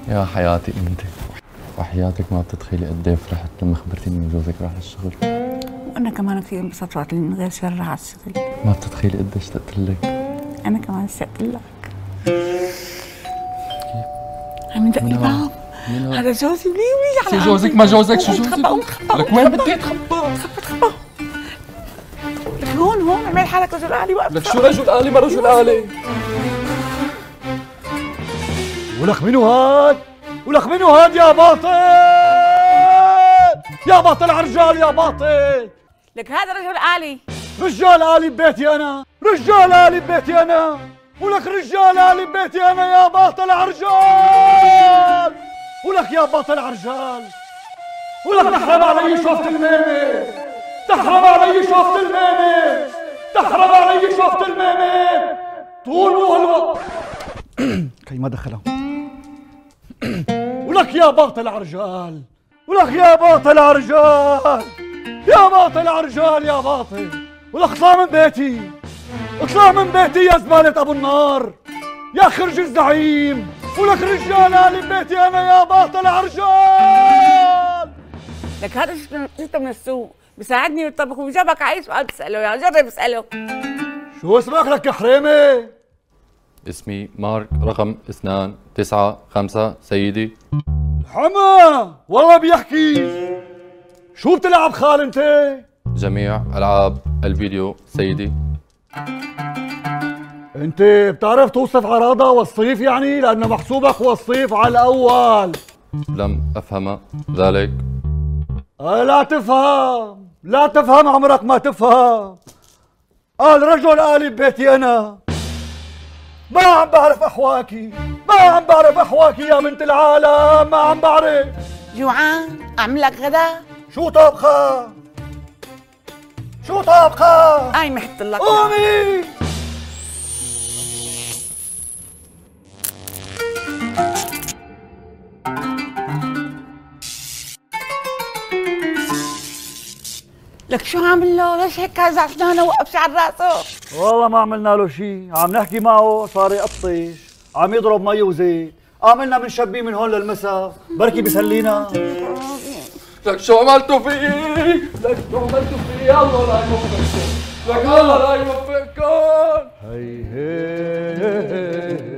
يا حياتي انت، وحياتك ما بتتخيلي قد ايه فرحت لما خبرتيني ان جوزك راح الشغل. وانا كمان كثير انبسطت وقت اللي من غير شر راح على الشغل. ما بتتخيلي قد ايه اشتقت لك. انا كمان اشتقت لك. عم ندق الباب. هذا جوزي ولي شو جوزك ما جوزك؟ شو جوزك؟ لك وين بدي اتخبى؟ تخبى لك هون اعمل حالك رجل آلي وقف. لك شو رجل آلي ما رجل آلي؟ ولك منو هاد؟ ولك منو هاد يا باطل؟ يا باطل عرجال يا باطل. لك هذا رجل آلي. رجال آلي ببيتي أنا، رجال آلي ببيتي أنا، ولك رجال آلي ببيتي أنا يا باطل عرجال. ولك يا باطل عرجال، ولك تحرم علي شوفة الميمة، تحرم علي شوفة الميمة، تحرم علي شوفة الميمة طول الوقت. كي ما دخلهم. ولك يا باطل عرجال، ولك يا باطل عرجال، يا باطل عرجال يا باطل. ولك اطلع من بيتي، اطلع من بيتي يا زبالة ابو النار، يا خرج الزعيم. ولك رجال آلي ببيتي انا يا باطل عرجال. لك هذا جبته من السوق بيساعدني بالطبخ وجابك على اي سؤال بسأله، يا جرب اسأله. شو اسمك لك يا حريمة؟ اسمي مارك رقم 295 سيدي. حما والله بيحكي. شو بتلعب خال انت؟ جميع ألعاب الفيديو سيدي. انت بتعرف توصف عراضة والصيف يعني؟ لأنه محسوبك والصيف على الأول. لم أفهم ذلك. لا تفهم، لا تفهم، عمرك ما تفهم. قال رجل آلي ببيتي أنا. ما عم بعرف أحواكي، ما عم بعرف أحواكي يا بنت العالم، ما عم بعرف. جوعان؟ أعمل لك غدا؟ شو طابخة؟ شو طابخة؟ هاي محط لك. قومي. لك شو عامل له؟ ليش هيك هزع اسنانه وقف على راسه؟ والله ما عملنا له شيء، عم نحكي معه صار يقطش، عم يضرب مي وزيت، عملنا بنشبيه من هون للمسا، بركي بيسلينا. لك شو عملتوا فيه؟ لك شو عملتوا فيه؟ الله لا يوفقكم، لك الله لا يوفقكم. هي هي